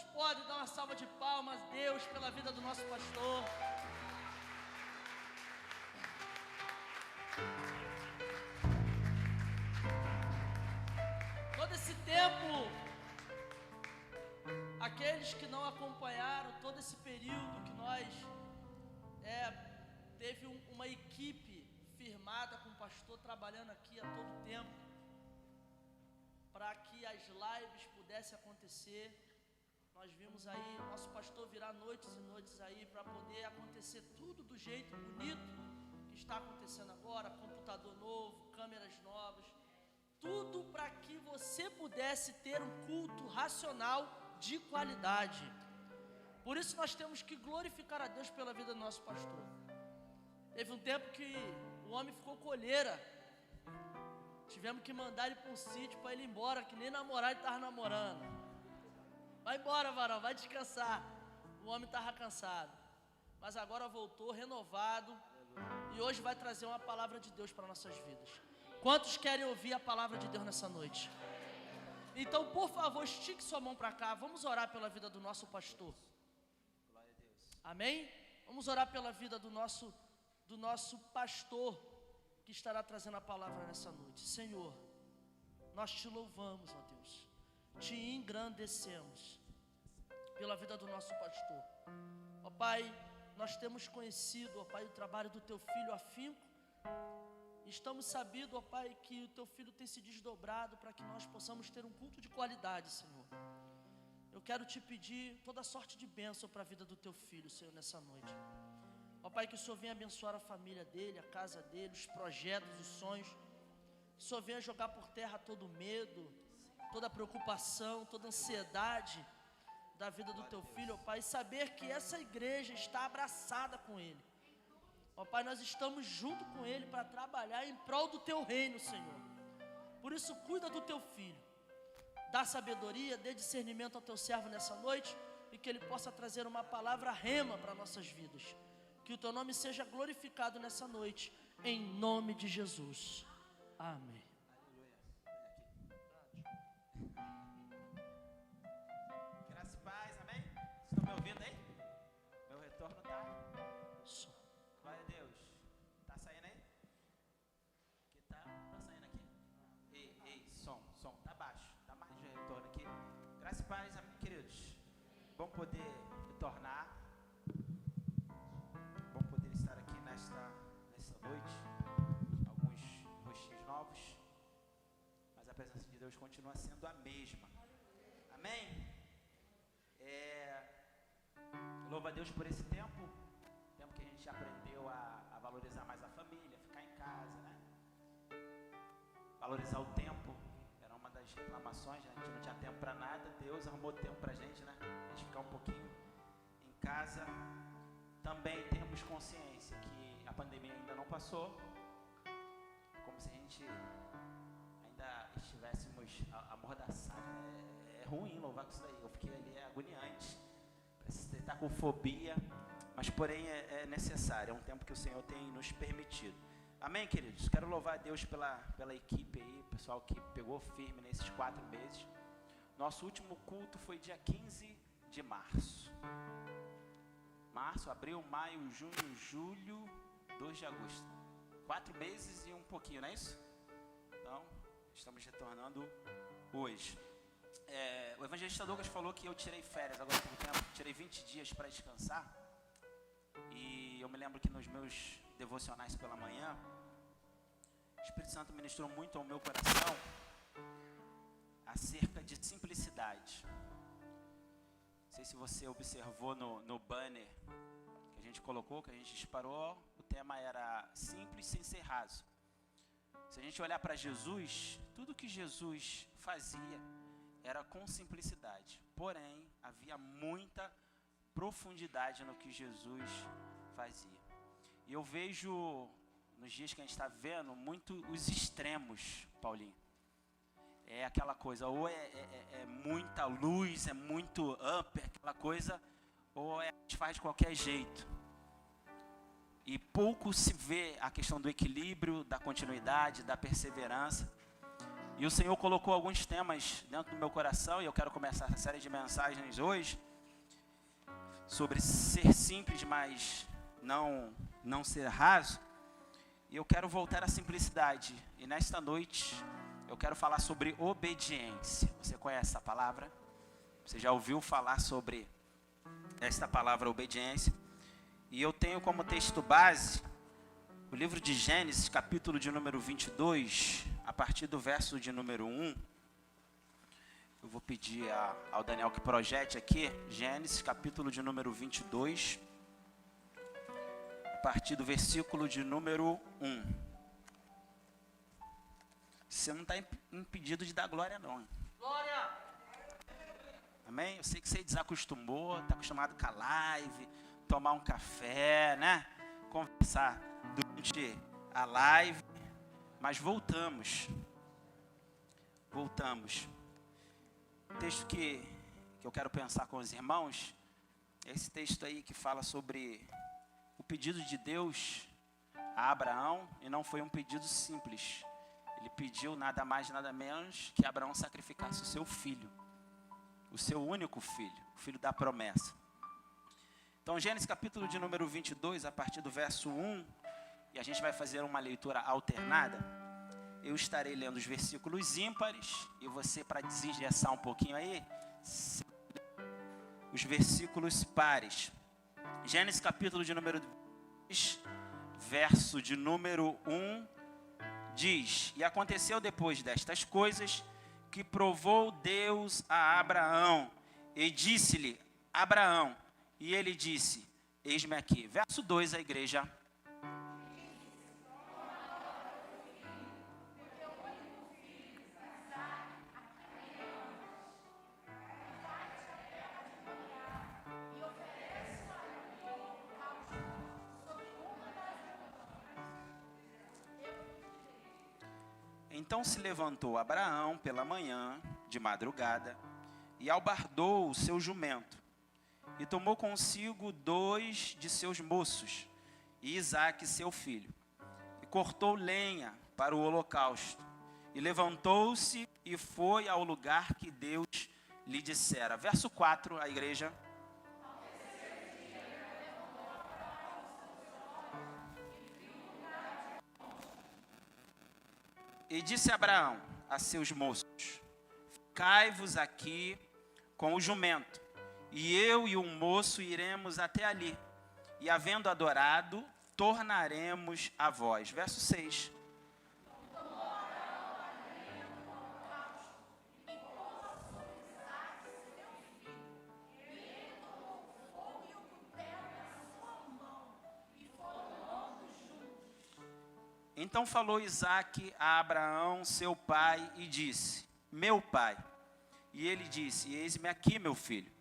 Quantos podem dar uma salva de palmas, Deus, pela vida do nosso pastor? Todo esse tempo, aqueles que não acompanharam, todo esse período que nós teve uma equipe firmada com o pastor trabalhando aqui a todo tempo, para que as lives pudessem acontecer. Nós vimos aí nosso pastor virar noites e noites aí para poder acontecer tudo do jeito bonito que está acontecendo agora, computador novo, câmeras novas, tudo para que você pudesse ter um culto racional de qualidade. Por isso nós temos que glorificar a Deus pela vida do nosso pastor. Teve um tempo que o homem ficou colheira, tivemos que mandar ele para um sítio para ele ir embora, que nem namorar ele estava namorando. Vai embora, varão, vai descansar. O homem estava cansado, mas agora voltou renovado e hoje vai trazer uma palavra de Deus para nossas vidas. Quantos querem ouvir a palavra de Deus nessa noite? Então, por favor, estique sua mão para cá. Vamos orar pela vida do nosso pastor. Glória a Deus. Amém? Vamos orar pela vida do nosso pastor, que estará trazendo a palavra nessa noite. Senhor, nós te louvamos, ó Deus, te engrandecemos pela vida do nosso pastor. Ó Pai, nós temos conhecido, ó Pai, o trabalho do teu filho afinco. Estamos sabidos, ó Pai, que o teu filho tem se desdobrado para que nós possamos ter um culto de qualidade, Senhor. Eu quero te pedir toda sorte de bênção para a vida do teu filho, Senhor, nessa noite. Ó Pai, que o Senhor venha abençoar a família dele, a casa dele, os projetos, os sonhos. Que o Senhor venha jogar por terra todo medo, toda preocupação, toda ansiedade da vida do teu filho, ó Pai. E saber que essa igreja está abraçada com ele. Ó Pai, nós estamos junto com ele para trabalhar em prol do teu reino, Senhor. Por isso, cuida do teu filho. Dá sabedoria, dê discernimento ao teu servo nessa noite e que ele possa trazer uma palavra rema para nossas vidas. Que o teu nome seja glorificado nessa noite, em nome de Jesus. Amém. Graças e paz, amém? Vocês estão me ouvindo aí? Meu retorno tá. Som. Glória a Deus. Tá saindo aí? Que tá saindo aqui. Ei, som, tá baixo. Tá mais de retorno aqui. Graças e paz, amém, queridos. Bom poder retornar. Bom poder estar aqui nessa noite. Alguns rostinhos novos. Mas a presença de Deus continua sendo a mesma. Amém? Louvo a Deus por esse tempo que a gente aprendeu a valorizar mais a família, ficar em casa, né? Valorizar o tempo, era uma das reclamações, né? A gente não tinha tempo para nada, Deus arrumou tempo pra gente, né? A gente ficar um pouquinho em casa. Também temos consciência que a pandemia ainda não passou, como se a gente ainda estivéssemos amordaçados, né? É ruim louvar com isso daí, eu fiquei ali agoniante, parece que você está com fobia, mas porém é necessário, é um tempo que o Senhor tem nos permitido. Amém, queridos? Quero louvar a Deus pela equipe aí, pessoal que pegou firme nesses 4 meses. Nosso último culto foi dia 15 de março. Março, abril, maio, junho, julho, 2 de agosto. 4 meses e um pouquinho, não é isso? Então, estamos retornando hoje. O evangelista Douglas falou que eu tirei férias agora há pouco tempo, tirei 20 dias para descansar. E eu me lembro que nos meus devocionais pela manhã, o Espírito Santo ministrou muito ao meu coração acerca de simplicidade. Não sei se você observou no banner que a gente colocou, que a gente disparou, o tema era simples sem ser raso. Se a gente olhar para Jesus, tudo que Jesus fazia era com simplicidade, porém havia muita profundidade no que Jesus fazia. E eu vejo, nos dias que a gente está vivendo, muito os extremos, Paulinho. É aquela coisa, ou é muita luz, é muito up, é aquela coisa, ou a gente faz de qualquer jeito. E pouco se vê a questão do equilíbrio, da continuidade, da perseverança. E o Senhor colocou alguns temas dentro do meu coração, e eu quero começar essa série de mensagens hoje sobre ser simples, mas não ser raso. E eu quero voltar à simplicidade. E nesta noite eu quero falar sobre obediência. Você conhece essa palavra? Você já ouviu falar sobre esta palavra obediência? E eu tenho como texto base o livro de Gênesis, capítulo de número 22, a partir do verso de número 1. Eu vou pedir ao Daniel que projete aqui, Gênesis, capítulo de número 22, a partir do versículo de número 1. Você não está impedido de dar glória, não. Glória! Amém? Eu sei que você desacostumou, está acostumado com a live, tomar um café, né? Conversar durante a live, mas voltamos. O texto que eu quero pensar com os irmãos, é esse texto aí que fala sobre o pedido de Deus a Abraão, e não foi um pedido simples. Ele pediu nada mais, nada menos que Abraão sacrificasse o seu filho, o seu único filho, o filho da promessa. Então, Gênesis capítulo de número 22, a partir do verso 1, e a gente vai fazer uma leitura alternada. Eu estarei lendo os versículos ímpares, e você, para desinjeção um pouquinho aí, os versículos pares. Gênesis capítulo de número 2, verso de número 1, diz: E aconteceu depois destas coisas, que provou Deus a Abraão, e disse-lhe: Abraão, e ele disse: Eis-me aqui. Verso 2, a igreja. Então se levantou Abraão pela manhã, de madrugada, e albardou o seu jumento, e tomou consigo 2 de seus moços, e Isaque seu filho, e cortou lenha para o holocausto, e levantou-se e foi ao lugar que Deus lhe dissera. Verso 4, a igreja. E disse Abraão a seus moços: Ficai-vos aqui com o jumento, e eu e o moço iremos até ali, e havendo adorado, tornaremos a vós. Verso 6. Então falou Isaque a Abraão, seu pai, e disse: Meu pai. E ele disse: Eis-me aqui, meu filho.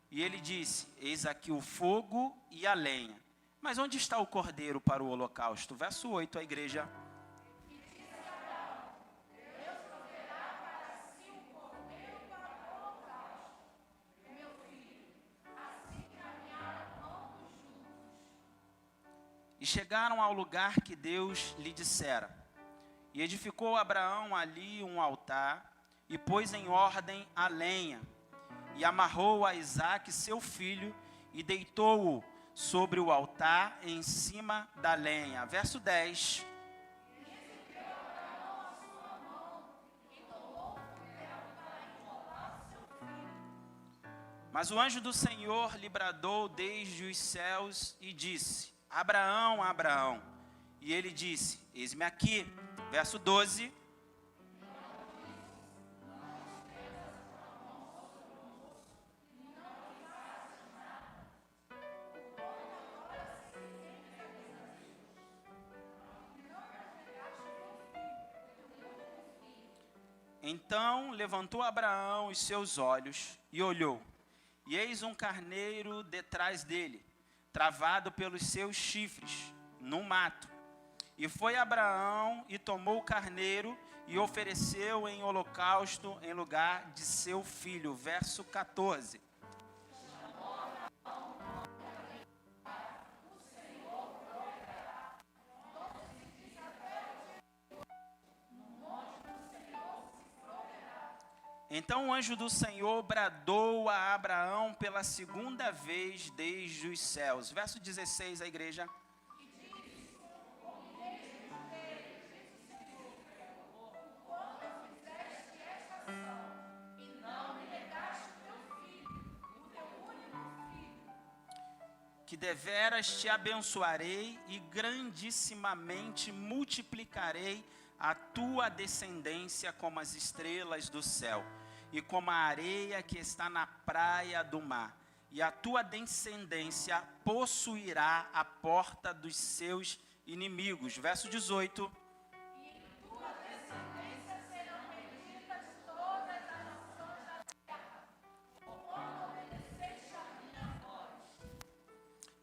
E ele disse: Eis aqui o fogo e a lenha. Mas onde está o cordeiro para o holocausto? Verso 8, a igreja. E disse Abraão: Deus proverá para si o cordeiro para o holocausto. Meu filho, assim caminharam ambos juntos. E chegaram ao lugar que Deus lhe dissera. E edificou Abraão ali um altar, e pôs em ordem a lenha, e amarrou a Isaque seu filho, e deitou-o sobre o altar em cima da lenha. Verso 10. Mas o anjo do Senhor lhe bradou desde os céus e disse: Abraão, Abraão. E ele disse: Eis-me aqui. Verso 12. Então levantou Abraão os seus olhos e olhou, e eis um carneiro detrás dele, travado pelos seus chifres, no mato. E foi Abraão e tomou o carneiro e ofereceu em holocausto em lugar de seu filho. Verso 14. Então o anjo do Senhor bradou a Abraão pela segunda vez desde os céus. Verso 16, a igreja. Que deveras te abençoarei e grandissimamente multiplicarei a tua descendência como as estrelas do céu e como a areia que está na praia do mar. E a tua descendência possuirá a porta dos seus inimigos. Verso 18.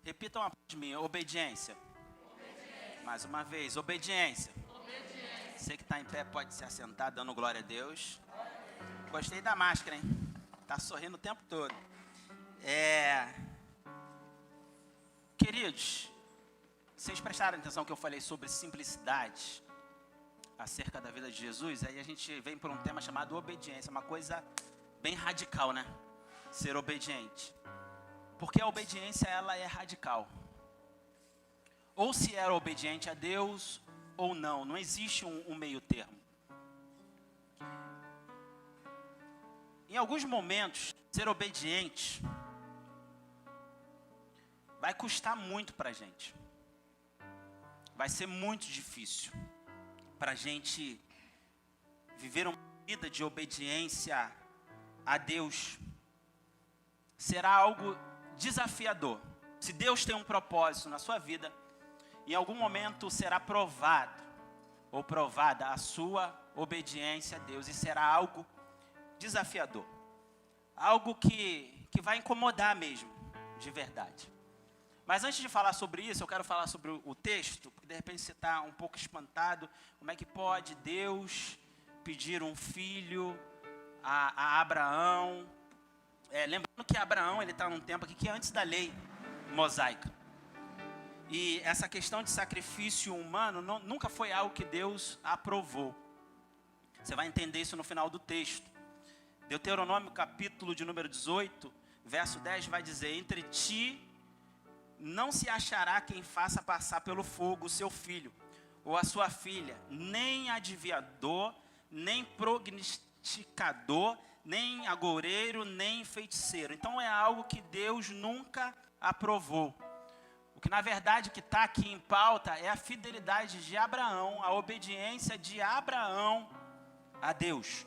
Repitam após mim, obediência. Mais uma vez, obediência. Você que está em pé pode se assentar dando glória a Deus. Gostei da máscara, hein? Está sorrindo o tempo todo. Queridos, vocês prestaram atenção que eu falei sobre simplicidade acerca da vida de Jesus? Aí a gente vem por um tema chamado obediência, uma coisa bem radical, né? Ser obediente. Porque a obediência, ela é radical. Ou se era obediente a Deus, ou não. Não existe um meio termo. Em alguns momentos, ser obediente vai custar muito para a gente. Vai ser muito difícil para a gente viver uma vida de obediência a Deus. Será algo desafiador. Se Deus tem um propósito na sua vida, em algum momento será provado ou provada a sua obediência a Deus, e será algo desafiador, algo que vai incomodar mesmo, de verdade. Mas antes de falar sobre isso, eu quero falar sobre o texto, porque de repente você está um pouco espantado. Como é que pode Deus pedir um filho a Abraão? Lembrando que Abraão, ele está num tempo aqui que é antes da lei mosaica. E essa questão de sacrifício humano nunca foi algo que Deus aprovou. Você vai entender isso no final do texto. Deuteronômio, capítulo de número 18, verso 10, vai dizer: entre ti não se achará quem faça passar pelo fogo o seu filho ou a sua filha, nem adivinhador, nem prognosticador, nem agoureiro, nem feiticeiro. Então é algo que Deus nunca aprovou. O que na verdade que está aqui em pauta é a fidelidade de Abraão, a obediência de Abraão a Deus.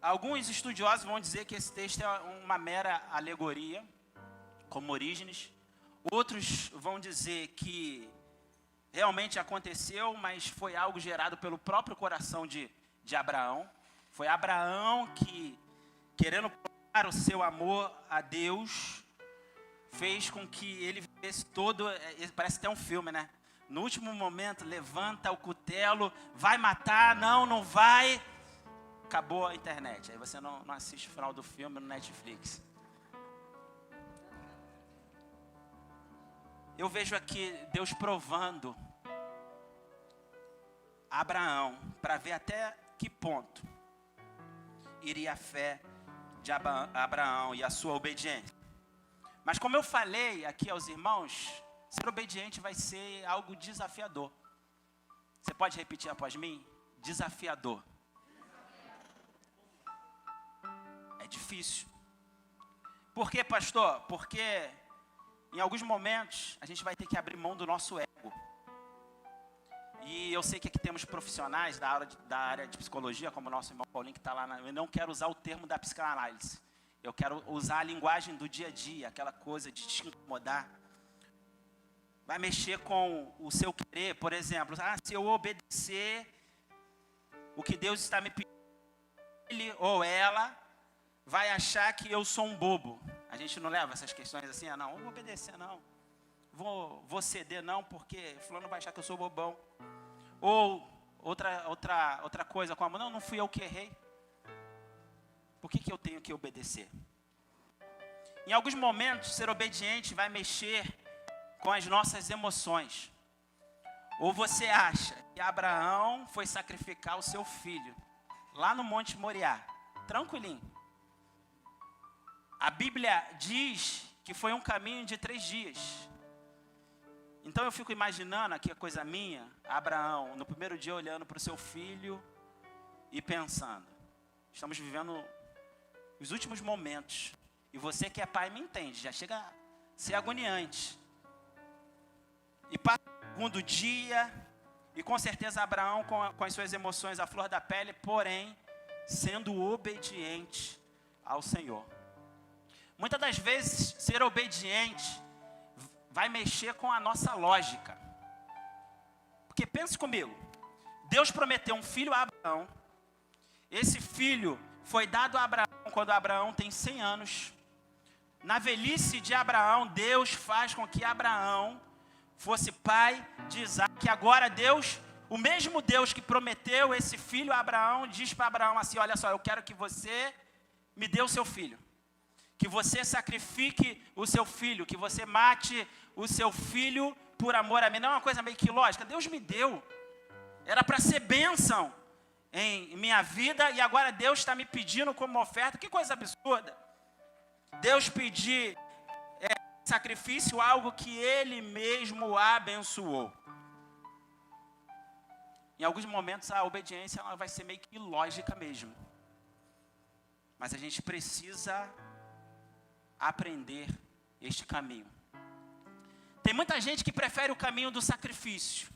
Alguns estudiosos vão dizer que esse texto é uma mera alegoria, como Orígenes. Outros vão dizer que realmente aconteceu, mas foi algo gerado pelo próprio coração de Abraão. Foi Abraão que, querendo provar o seu amor a Deus, fez com que ele vivesse todo, parece até um filme, né? No último momento, levanta o cutelo, vai matar, não vai. Acabou a internet, aí você não assiste o final do filme no Netflix. Eu vejo aqui Deus provando Abraão, para ver até que ponto iria a fé de Abraão e a sua obediência. Mas como eu falei aqui aos irmãos, ser obediente vai ser algo desafiador. Você pode repetir após mim? Desafiador. É difícil. Por quê, pastor? Porque em alguns momentos a gente vai ter que abrir mão do nosso ego. E eu sei que aqui temos profissionais da área de psicologia, como o nosso irmão Paulinho que está lá. Eu não quero usar o termo da psicanálise. Eu quero usar a linguagem do dia a dia, aquela coisa de te incomodar. Vai mexer com o seu querer, por exemplo. Se eu obedecer o que Deus está me pedindo, ele ou ela vai achar que eu sou um bobo. A gente não leva essas questões assim, não vou obedecer não. Vou ceder não, porque fulano vai achar que eu sou bobão. Ou outra coisa, como não fui eu que errei. Por que eu tenho que obedecer? Em alguns momentos, ser obediente vai mexer com as nossas emoções. Ou você acha que Abraão foi sacrificar o seu filho lá no Monte Moriá, tranquilinho. A Bíblia diz que foi um caminho de 3 dias. Então eu fico imaginando, aqui a coisa minha, Abraão, no primeiro dia olhando para o seu filho e pensando, estamos vivendo os últimos momentos. E você que é pai me entende, já chega a ser agoniante. E passa o segundo dia, e com certeza Abraão com as suas emoções à flor da pele, porém, sendo obediente ao Senhor. Muitas das vezes, ser obediente vai mexer com a nossa lógica. Porque pense comigo, Deus prometeu um filho a Abraão. Esse filho foi dado a Abraão quando Abraão tem 100 anos. Na velhice de Abraão, Deus faz com que Abraão fosse pai de Isaac. Agora Deus, o mesmo Deus que prometeu esse filho a Abraão, diz para Abraão assim, olha só, eu quero que você me dê o seu filho. Que você sacrifique o seu filho, que você mate o seu filho por amor a mim. Não é uma coisa meio que lógica, Deus me deu. Era para ser bênção em minha vida e agora Deus está me pedindo como oferta. Que coisa absurda. Deus pedir sacrifício, algo que Ele mesmo abençoou. Em alguns momentos a obediência ela vai ser meio que ilógica mesmo. Mas a gente precisa aprender este caminho. Tem muita gente que prefere o caminho do sacrifício,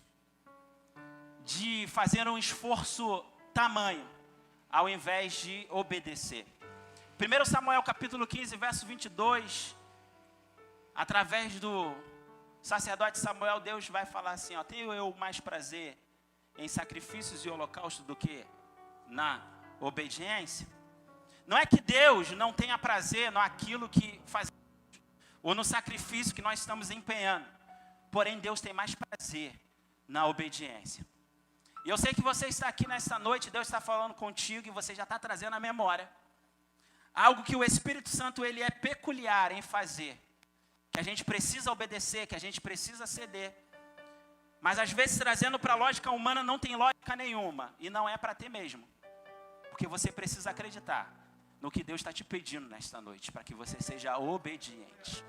de fazer um esforço tamanho, ao invés de obedecer. 1 Samuel capítulo 15, verso 22, através do sacerdote Samuel, Deus vai falar assim, ó, tenho eu mais prazer em sacrifícios e holocaustos do que na obediência? Não é que Deus não tenha prazer naquilo que fazemos, ou no sacrifício que nós estamos empenhando. Porém, Deus tem mais prazer na obediência. E eu sei que você está aqui nesta noite, Deus está falando contigo e você já está trazendo à memória algo que o Espírito Santo ele é peculiar em fazer. Que a gente precisa obedecer, que a gente precisa ceder. Mas às vezes trazendo para a lógica humana não tem lógica nenhuma. E não é para ter mesmo. Porque você precisa acreditar no que Deus está te pedindo nesta noite, para que você seja obediente.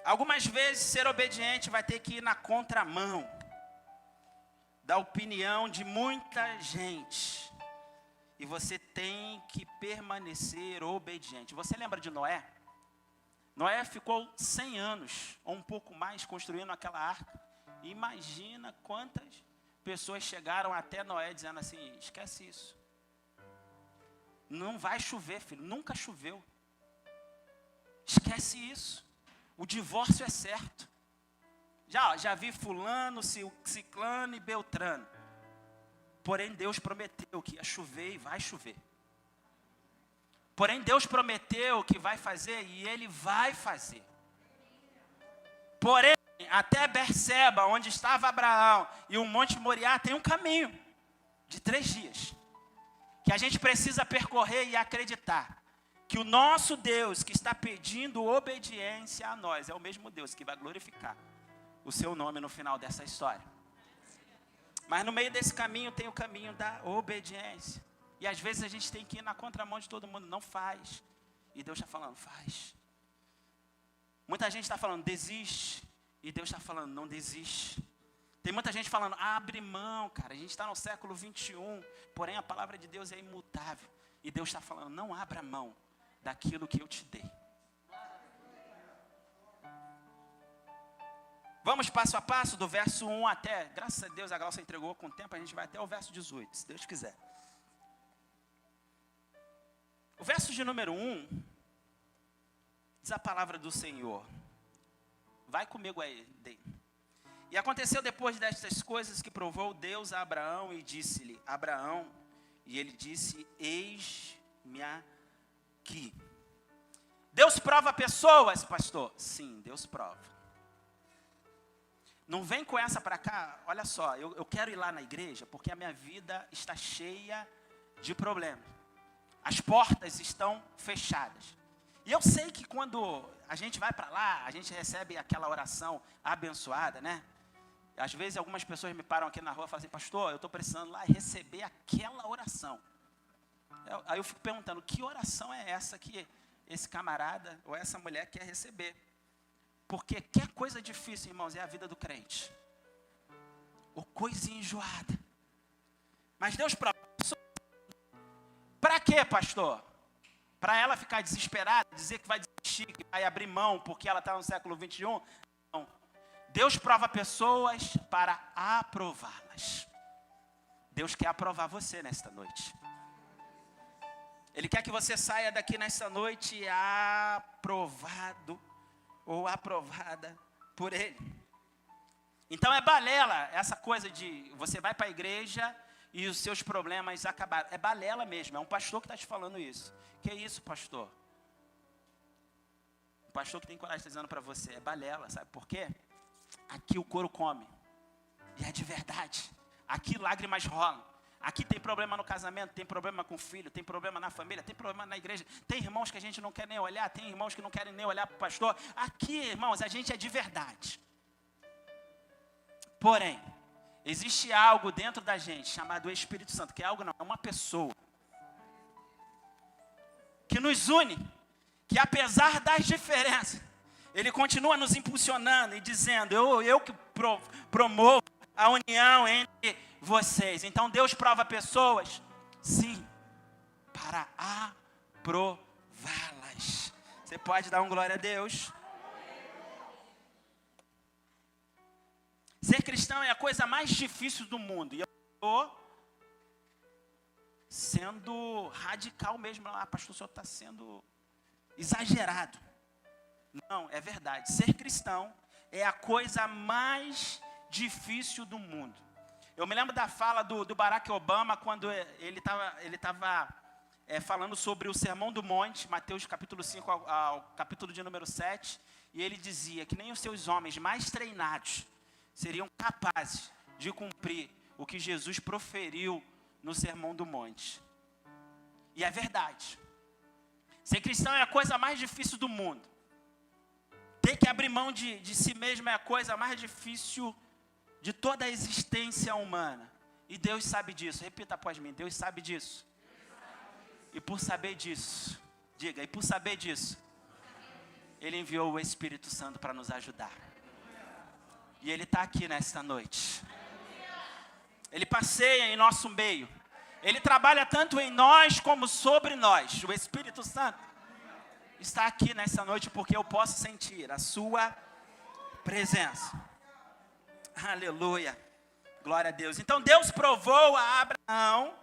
Algumas vezes ser obediente vai ter que ir na contramão da opinião de muita gente. E você tem que permanecer obediente. Você lembra de Noé? Noé ficou 100 anos, ou um pouco mais, construindo aquela arca. Imagina quantas pessoas chegaram até Noé dizendo assim, esquece isso. Não vai chover, filho, nunca choveu. Esquece isso. O divórcio é certo. Já vi fulano, ciclano e beltrano. Porém, Deus prometeu que ia chover e vai chover. Porém, Deus prometeu que vai fazer e Ele vai fazer. Porém, até Berseba, onde estava Abraão e o Monte Moriá, tem um caminho de 3 dias. Que a gente precisa percorrer e acreditar. Que o nosso Deus que está pedindo obediência a nós, é o mesmo Deus que vai glorificar o seu nome no final dessa história. Mas no meio desse caminho tem o caminho da obediência. E às vezes a gente tem que ir na contramão de todo mundo, não faz. E Deus está falando, faz. Muita gente está falando, desiste. E Deus está falando, não desiste. Tem muita gente falando, abre mão, cara. A gente está no século 21, porém a palavra de Deus é imutável. E Deus está falando, não abra mão daquilo que eu te dei. Vamos passo a passo, do verso 1 até, graças a Deus a Glaucia entregou com o tempo, a gente vai até o verso 18, se Deus quiser. O verso de número 1, diz a palavra do Senhor. Vai comigo aí, Dei. E aconteceu depois destas coisas que provou Deus a Abraão e disse-lhe, Abraão, e ele disse, eis-me aqui. Deus prova pessoas, pastor? Sim, Deus prova. Não vem com essa para cá, olha só, eu quero ir lá na igreja porque a minha vida está cheia de problemas. As portas estão fechadas. E eu sei que quando a gente vai para lá, a gente recebe aquela oração abençoada, né? Às vezes algumas pessoas me param aqui na rua e falam assim, pastor, eu estou precisando lá receber aquela oração. Aí eu fico perguntando, que oração é essa que esse camarada ou essa mulher quer receber? Porque que coisa difícil, irmãos, é a vida do crente. Ou coisa enjoada. Mas Deus prova. Para quê, pastor? Para ela ficar desesperada, dizer que vai desistir, que vai abrir mão porque ela está no século 21? Não. Deus prova pessoas para aprová-las. Deus quer aprovar você nesta noite. Ele quer que você saia daqui nesta noite aprovado ou aprovada por Ele. Então é balela essa coisa de você vai para a igreja e os seus problemas acabaram. É balela mesmo, é um pastor que está te falando isso. Que isso, pastor? O pastor que tem coragem está dizendo para você, é balela, sabe por quê? Aqui o couro come, e é de verdade. Aqui lágrimas rolam. Aqui tem problema no casamento, tem problema com o filho, tem problema na família, tem problema na igreja. Tem irmãos que a gente não quer nem olhar, tem irmãos que não querem nem olhar para o pastor. Aqui, irmãos, a gente é de verdade. Porém, existe algo dentro da gente chamado Espírito Santo, que é algo não, é uma pessoa que nos une, que apesar das diferenças, ele continua nos impulsionando e dizendo, eu que promovo a união entre vocês. Então Deus prova pessoas, sim, para aprová-las. Você pode dar um glória a Deus? Ser cristão é a coisa mais difícil do mundo. E eu estou sendo radical mesmo. Ah, pastor, o senhor está sendo exagerado. Não, é verdade. Ser cristão é a coisa mais difícil do mundo. Eu me lembro da fala do Barack Obama, quando ele estava falando sobre o Sermão do Monte, Mateus capítulo 5 ao capítulo de número 7, e ele dizia que nem os seus homens mais treinados seriam capazes de cumprir o que Jesus proferiu no Sermão do Monte. E é verdade. Ser cristão é a coisa mais difícil do mundo. Ter que abrir mão de si mesmo é a coisa mais difícil de toda a existência humana. E Deus sabe disso. Repita após mim, Deus sabe disso. E por saber disso, diga, e por saber disso, Ele enviou o Espírito Santo para nos ajudar. E Ele está aqui nesta noite. Ele passeia em nosso meio. Ele trabalha tanto em nós como sobre nós. O Espírito Santo está aqui nesta noite porque eu posso sentir a sua presença. Aleluia. Glória a Deus. Então Deus provou a Abraão,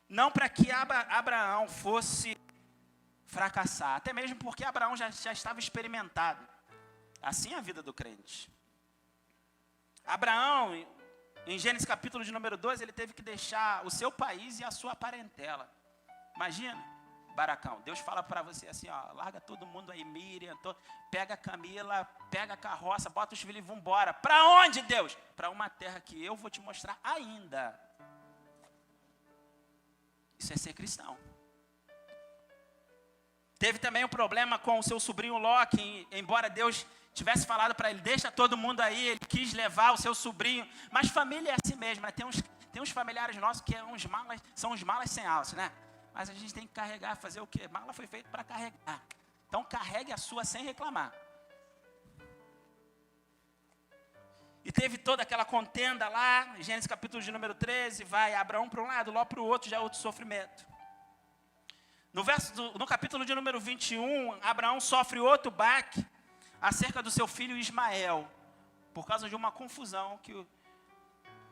não para que Abraão fosse fracassar, até mesmo porque Abraão já estava experimentado. Assim é a vida do crente. Abraão, em Gênesis capítulo de número 2, ele teve que deixar o seu país e a sua parentela. Imagina, Baracão, Deus fala para você assim, ó, larga todo mundo aí, Miriam, pega a Camila, pega a carroça, bota os filhos e vão embora. Para onde, Deus? Para uma terra que eu vou te mostrar ainda. Isso é ser cristão. Teve também um problema com o seu sobrinho Ló, que embora Deus tivesse falado para ele, deixa todo mundo aí, ele quis levar o seu sobrinho. Mas família é assim mesmo, né? Tem uns familiares nossos que são uns malas sem alça, né? Mas a gente tem que carregar, fazer o quê? Mala foi feita para carregar. Então carregue a sua sem reclamar. E teve toda aquela contenda lá, Gênesis capítulo de número 13, vai Abraão para um lado, Ló para o outro, já é outro sofrimento. No capítulo de número 21, Abraão sofre outro baque acerca do seu filho Ismael, por causa de uma confusão que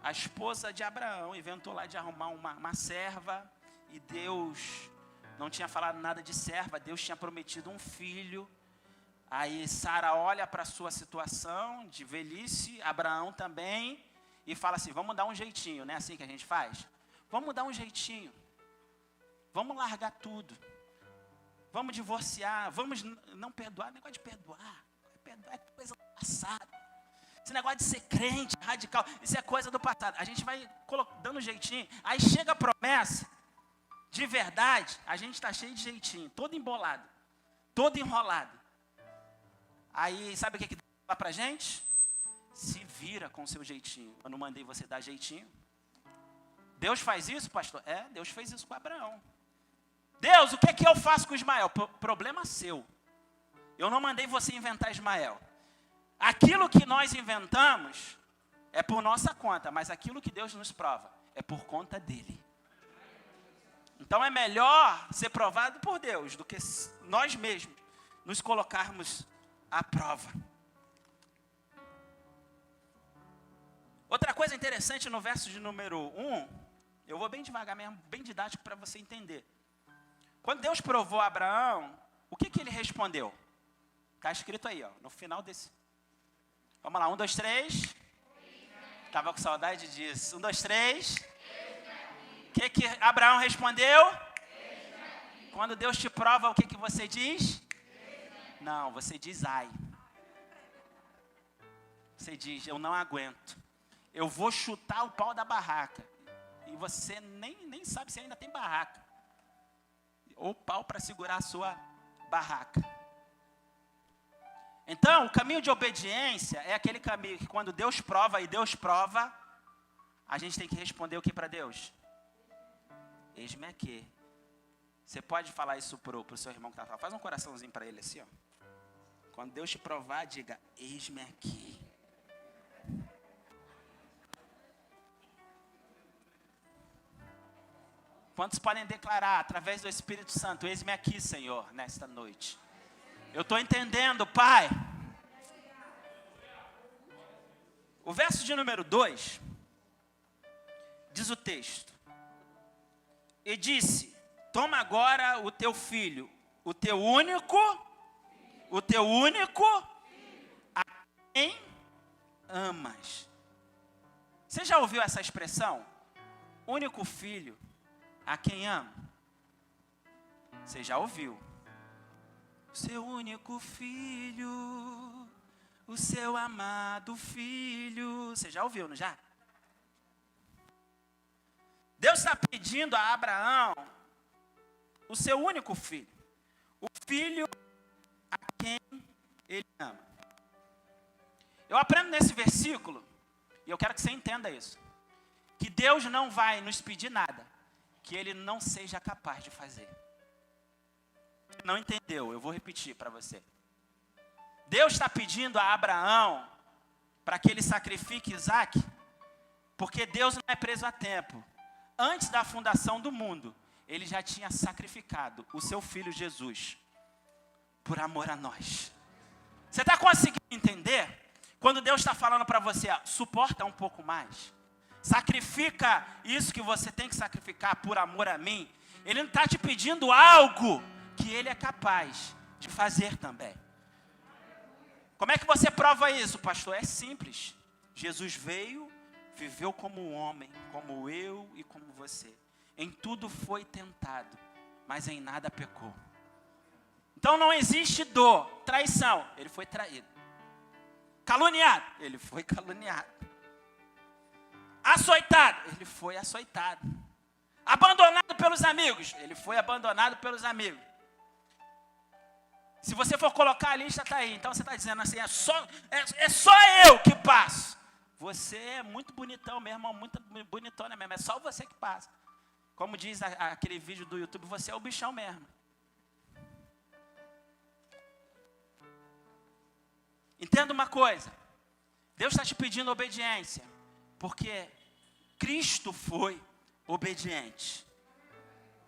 a esposa de Abraão inventou lá de arrumar uma serva, e Deus não tinha falado nada de serva, Deus tinha prometido um filho. Aí Sara olha para a sua situação de velhice, Abraão também, e fala assim, vamos dar um jeitinho, não é assim que a gente faz? Vamos dar um jeitinho, vamos largar tudo, vamos divorciar, vamos não perdoar, negócio de perdoar é coisa do passado, esse negócio de ser crente radical, isso é coisa do passado, a gente vai dando um jeitinho, aí chega a promessa, de verdade, a gente está cheio de jeitinho, todo embolado, todo enrolado. Aí, sabe o que Deus fala para a gente? Se vira com o seu jeitinho. Eu não mandei você dar jeitinho. Deus faz isso, pastor? Deus fez isso com Abraão. Deus, o que é que eu faço com Ismael? Problema seu. Eu não mandei você inventar Ismael. Aquilo que nós inventamos é por nossa conta, mas aquilo que Deus nos prova é por conta dele. Então é melhor ser provado por Deus do que nós mesmos nos colocarmos à prova. Outra coisa interessante no verso de número 1, eu vou bem devagar mesmo, bem didático para você entender. Quando Deus provou a Abraão, o que ele respondeu? Está escrito aí, ó, no final desse. Vamos lá, 1, 2, 3. Estava com saudade disso. 1, 2, 3. O que Abraão respondeu? Quando Deus te prova, o que você diz? Não, você diz ai. Você diz, eu não aguento. Eu vou chutar o pau da barraca. E você nem sabe se ainda tem barraca. Ou pau para segurar a sua barraca. Então, o caminho de obediência é aquele caminho que quando Deus prova, a gente tem que responder o que para Deus? Eis-me aqui. Você pode falar isso para o seu irmão que está falando. Faz um coraçãozinho para ele assim, ó. Quando Deus te provar, diga, eis-me aqui. Quantos podem declarar através do Espírito Santo, eis-me aqui, Senhor, nesta noite? Eu estou entendendo, Pai. O verso de número 2, diz o texto. E disse, toma agora o teu filho, o teu único, a quem amas. Você já ouviu essa expressão? Único filho, a quem ama? Você já ouviu? O seu único filho, o seu amado filho. Você já ouviu, não já? Deus está pedindo a Abraão o seu único filho. O filho a quem ele ama. Eu aprendo nesse versículo, e eu quero que você entenda isso, que Deus não vai nos pedir nada que ele não seja capaz de fazer. Não entendeu? Eu vou repetir para você. Deus está pedindo a Abraão para que ele sacrifique Isaac, porque Deus não é preso a tempo. Antes da fundação do mundo, ele já tinha sacrificado o seu filho Jesus por amor a nós. Você está conseguindo entender? Quando Deus está falando para você, ó, suporta um pouco mais, sacrifica isso que você tem que sacrificar por amor a mim. Ele não está te pedindo algo que ele é capaz de fazer também. Como é que você prova isso, pastor? É simples. Jesus veio, viveu como um homem, como eu e como você. Em tudo foi tentado, mas em nada pecou. Então não existe dor, traição, ele foi traído. Caluniado, ele foi caluniado. Açoitado, ele foi açoitado. Abandonado pelos amigos, ele foi abandonado pelos amigos. Se você for colocar a lista, está aí. Então você está dizendo assim, é só eu que passo. Você é muito bonitão mesmo, muito bonitona mesmo, é só você que passa. Como diz aquele vídeo do YouTube, você é o bichão mesmo. Entenda uma coisa, Deus está te pedindo obediência, porque Cristo foi obediente.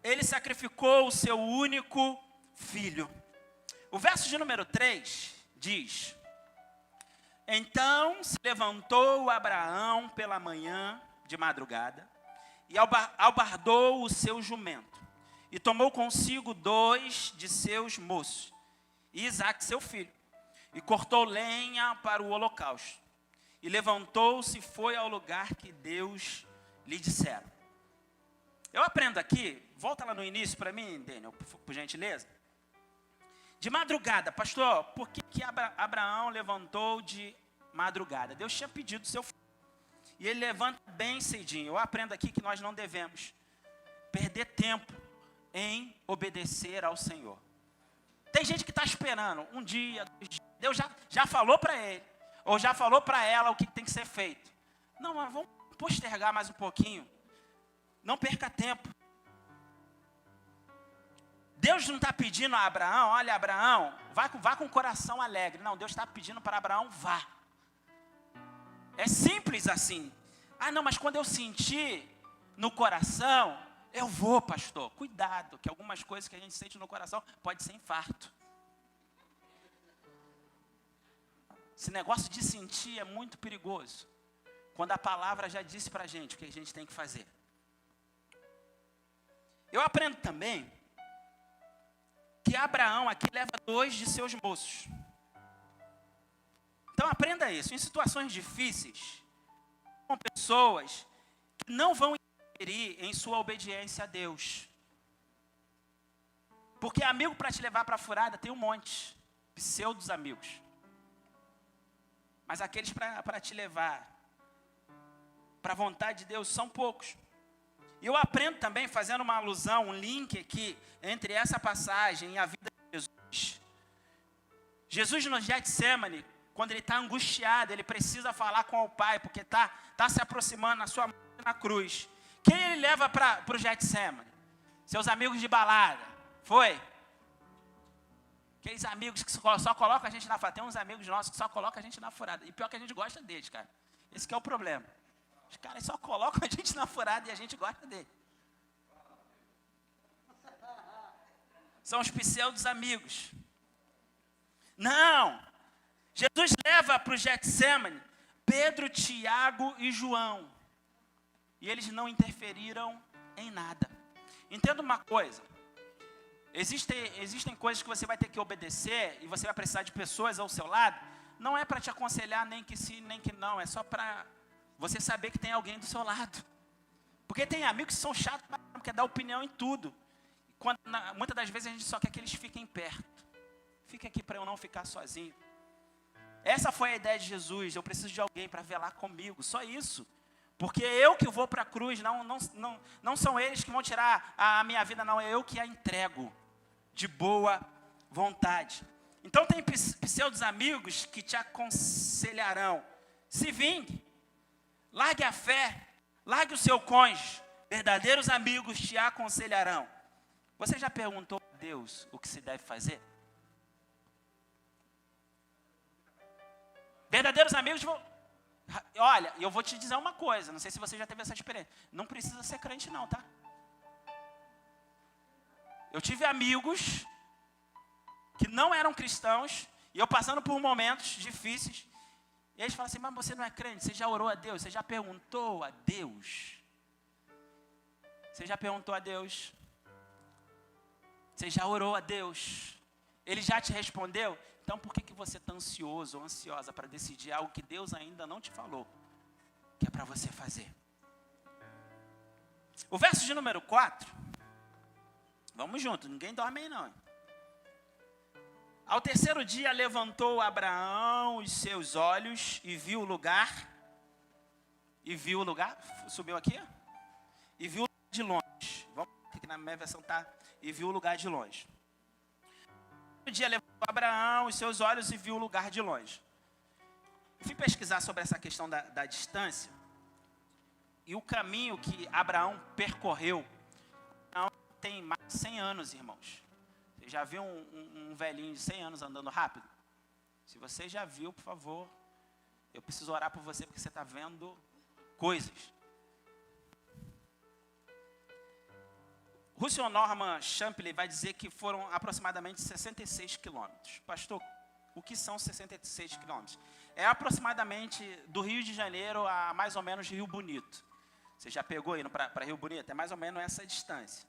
Ele sacrificou o seu único filho. O verso de número 3 diz, então se levantou Abraão pela manhã de madrugada, e albardou o seu jumento, e tomou consigo 2 de seus moços, e Isaque seu filho, e cortou lenha para o holocausto, e levantou-se e foi ao lugar que Deus lhe dissera. Eu aprendo aqui, volta lá no início para mim, Daniel, por gentileza. De madrugada, pastor, por que Abraão levantou de madrugada? Deus tinha pedido o seu filho. E ele levanta bem cedinho. Eu aprendo aqui que nós não devemos perder tempo em obedecer ao Senhor. Tem gente que está esperando um dia, 2 dias. Deus já falou para ele. Ou já falou para ela o que tem que ser feito. Não, mas vamos postergar mais um pouquinho. Não perca tempo. Deus não está pedindo a Abraão, olha Abraão, vá com o coração alegre. Não, Deus está pedindo para Abraão, vá. É simples assim. Ah não, mas quando eu sentir no coração, eu vou, pastor. Cuidado, que algumas coisas que a gente sente no coração pode ser infarto. Esse negócio de sentir é muito perigoso. Quando a palavra já disse para a gente o que a gente tem que fazer. Eu aprendo também que Abraão aqui leva 2 de seus moços. Então aprenda isso. Em situações difíceis, com pessoas que não vão interferir em sua obediência a Deus. Porque amigo para te levar para a furada tem um monte. Pseudos amigos. Mas aqueles para te levar para a vontade de Deus são poucos. E eu aprendo também, fazendo uma alusão, um link aqui, entre essa passagem e a vida de Jesus. Jesus no Getsemane, quando ele está angustiado, ele precisa falar com o Pai, porque está se aproximando na sua morte na cruz. Quem ele leva para o Getsemane? Seus amigos de balada. Foi? Aqueles amigos que só colocam a gente na furada. Tem uns amigos nossos que só colocam a gente na furada. E pior que a gente gosta deles, cara. Esse que é o problema. Os caras só colocam a gente na furada e a gente gosta dele. São os pseudos amigos. Não! Jesus leva para o Getsemane Pedro, Tiago e João. E eles não interferiram em nada. Entenda uma coisa. Existem coisas que você vai ter que obedecer e você vai precisar de pessoas ao seu lado. Não é para te aconselhar nem que sim, nem que não. É só para você saber que tem alguém do seu lado. Porque tem amigos que são chatos, quer dar opinião em tudo. Muitas das vezes a gente só quer que eles fiquem perto. Fica aqui para eu não ficar sozinho. Essa foi a ideia de Jesus. Eu preciso de alguém para velar comigo. Só isso. Porque eu que vou para a cruz, não são eles que vão tirar a minha vida, não. É eu que a entrego de boa vontade. Então tem pseudos amigos que te aconselharão. Se vingue. Largue a fé. Largue o seu cônjuge. Verdadeiros amigos te aconselharão. Você já perguntou a Deus o que se deve fazer? Verdadeiros amigos vão... Olha, eu vou te dizer uma coisa. Não sei se você já teve essa experiência. Não precisa ser crente não, tá? Eu tive amigos que não eram cristãos. E eu passando por momentos difíceis. E eles falam assim, mas você não é crente? Você já orou a Deus? Você já perguntou a Deus? Você já perguntou a Deus? Você já orou a Deus? Ele já te respondeu? Então por que você está ansioso ou ansiosa para decidir algo que Deus ainda não te falou? Que é para você fazer. O verso de número 4. Vamos junto, ninguém dorme aí não. Ao terceiro dia levantou Abraão os seus olhos e viu o lugar. E viu o lugar, subiu aqui? E viu o lugar de longe. Vamos ver que na minha versão está. E viu o lugar de longe. No dia levantou Abraão os seus olhos e viu o lugar de longe. Eu fui pesquisar sobre essa questão da distância. E o caminho que Abraão percorreu. Abraão tem mais de 100 anos, irmãos. Você já viu um velhinho de 100 anos andando rápido? Se você já viu, por favor, eu preciso orar por você, porque você está vendo coisas. Russell Norman Champley vai dizer que foram aproximadamente 66 quilômetros. Pastor, o que são 66 quilômetros? É aproximadamente do Rio de Janeiro a mais ou menos Rio Bonito. Você já pegou indo para Rio Bonito? É mais ou menos essa distância.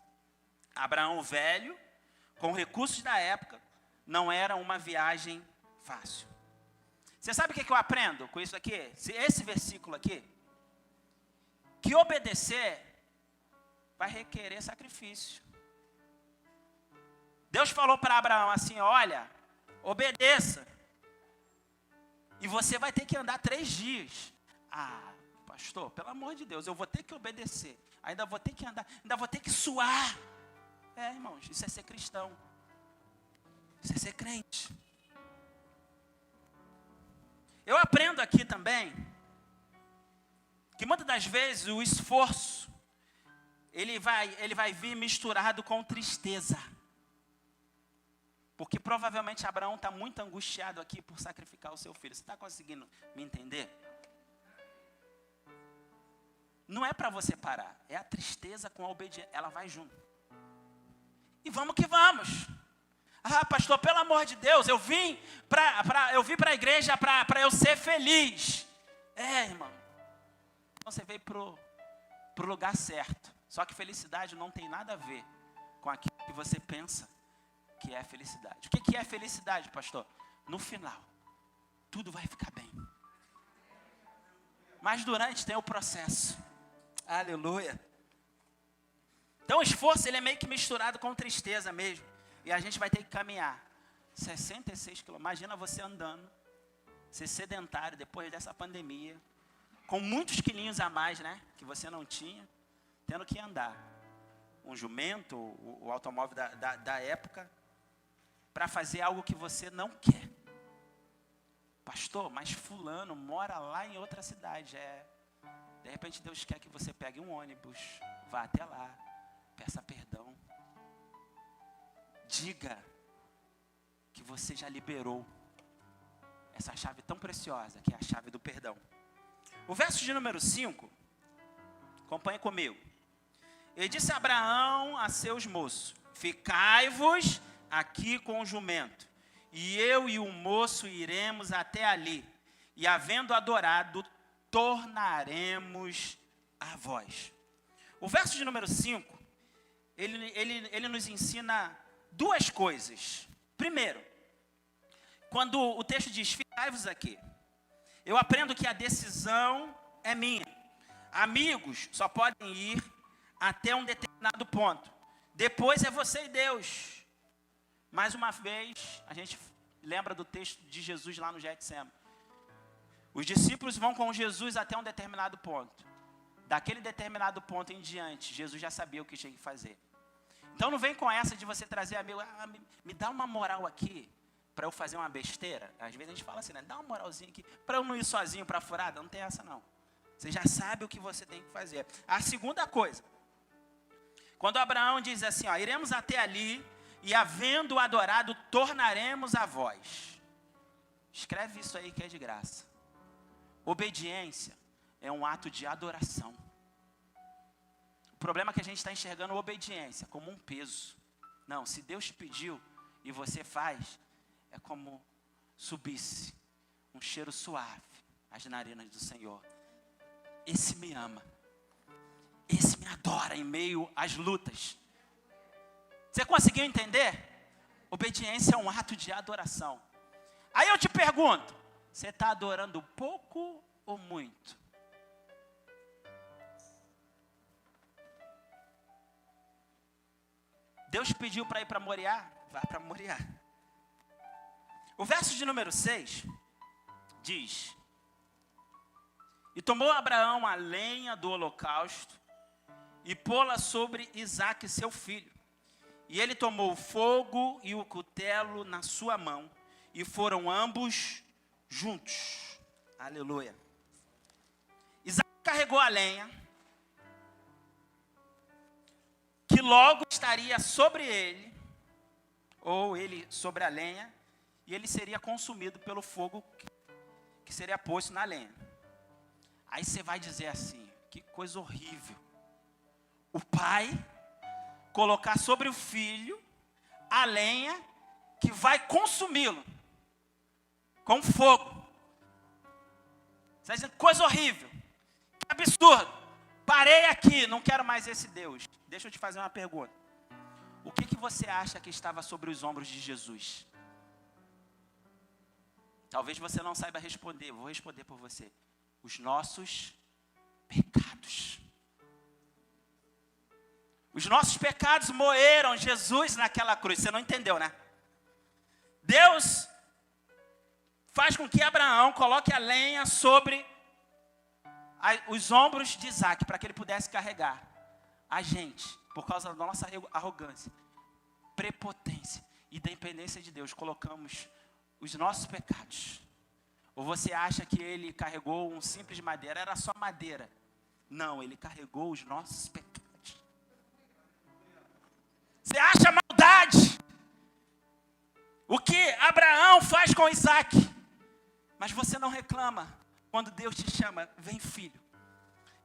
Abraão velho, com recursos da época, não era uma viagem fácil. Você sabe o que eu aprendo com isso aqui? Esse versículo aqui? Que obedecer vai requerer sacrifício. Deus falou para Abraão assim, olha, obedeça. E você vai ter que andar 3 dias. Ah, pastor, pelo amor de Deus, eu vou ter que obedecer. Ainda vou ter que andar, ainda vou ter que suar. É, irmãos, isso é ser cristão. Isso é ser crente. Eu aprendo aqui também que muitas das vezes o esforço, ele vai vir misturado com tristeza. Porque provavelmente Abraão está muito angustiado aqui por sacrificar o seu filho. Você está conseguindo me entender? Não é para você parar, é a tristeza com a obediência, ela vai junto. E vamos que vamos. Ah, pastor, pelo amor de Deus, eu vim para a igreja para eu ser feliz. Irmão, então você veio para o lugar certo. Só que felicidade não tem nada a ver com aquilo que você pensa que é felicidade. O que é felicidade, pastor? No final, tudo vai ficar bem. Mas durante tem o processo. Aleluia. Então o esforço, ele é meio que misturado com tristeza mesmo. E a gente vai ter que caminhar 66 quilômetros. Imagina você andando, ser sedentário depois dessa pandemia, com muitos quilinhos a mais, né? Que você não tinha, tendo que andar. Um jumento, o automóvel da época, para fazer algo que você não quer. Pastor, mas fulano mora lá em outra cidade. De repente Deus quer que você pegue um ônibus, vá até lá, peça perdão. Diga que você já liberou essa chave tão preciosa, que é a chave do perdão. O verso de número 5, acompanhe comigo. Ele disse a Abraão a seus moços: ficai-vos aqui com o jumento, e eu e o moço iremos até ali, e havendo adorado, tornaremos a vós. O verso de número 5, ele nos ensina duas coisas. Primeiro, quando o texto diz, ficai-vos aqui, eu aprendo que a decisão é minha. Amigos só podem ir até um determinado ponto. Depois é você e Deus. Mais uma vez, a gente lembra do texto de Jesus lá no Getsemane. Os discípulos vão com Jesus até um determinado ponto. Daquele determinado ponto em diante, Jesus já sabia o que tinha que fazer. Então não vem com essa de você trazer amigo, me dá uma moral aqui para eu fazer uma besteira. Às vezes a gente fala assim, né? Dá uma moralzinha aqui para eu não ir sozinho para a furada. Não tem essa não. Você já sabe o que você tem que fazer. A segunda coisa, quando Abraão diz assim, iremos até ali e havendo adorado, tornaremos a vós. Escreve isso aí que é de graça. Obediência é um ato de adoração. O problema é que a gente está enxergando a obediência como um peso. Não, se Deus te pediu e você faz, é como subisse um cheiro suave às narinas do Senhor. Esse me ama. Esse me adora em meio às lutas. Você conseguiu entender? Obediência é um ato de adoração. Aí eu te pergunto, você está adorando pouco ou muito? Deus pediu para ir para Moriá? Vá para Moriá. O verso de número 6 diz: e tomou Abraão a lenha do holocausto e pô-la sobre Isaque seu filho. E ele tomou o fogo e o cutelo na sua mão, e foram ambos juntos. Aleluia. Isaque carregou a lenha, que logo estaria sobre ele, ou ele sobre a lenha, e ele seria consumido pelo fogo que seria posto na lenha. Aí você vai dizer assim, que coisa horrível. O pai colocar sobre o filho a lenha que vai consumi-lo com fogo. Você vai dizer, coisa horrível, que absurdo. Parei aqui, não quero mais esse Deus. Deixa eu te fazer uma pergunta. O que você acha que estava sobre os ombros de Jesus? Talvez você não saiba responder, vou responder por você. Os nossos pecados. Os nossos pecados moeram Jesus naquela cruz. Você não entendeu, né? Deus faz com que Abraão coloque a lenha sobre os ombros de Isaque, para que ele pudesse carregar a gente, por causa da nossa arrogância, prepotência e dependência de Deus, colocamos os nossos pecados, Ou você acha que ele carregou um simples madeira? Era só madeira. Não, ele carregou os nossos pecados. Você acha maldade o que Abraão faz com Isaac? Mas você não reclama quando Deus te chama, vem filho,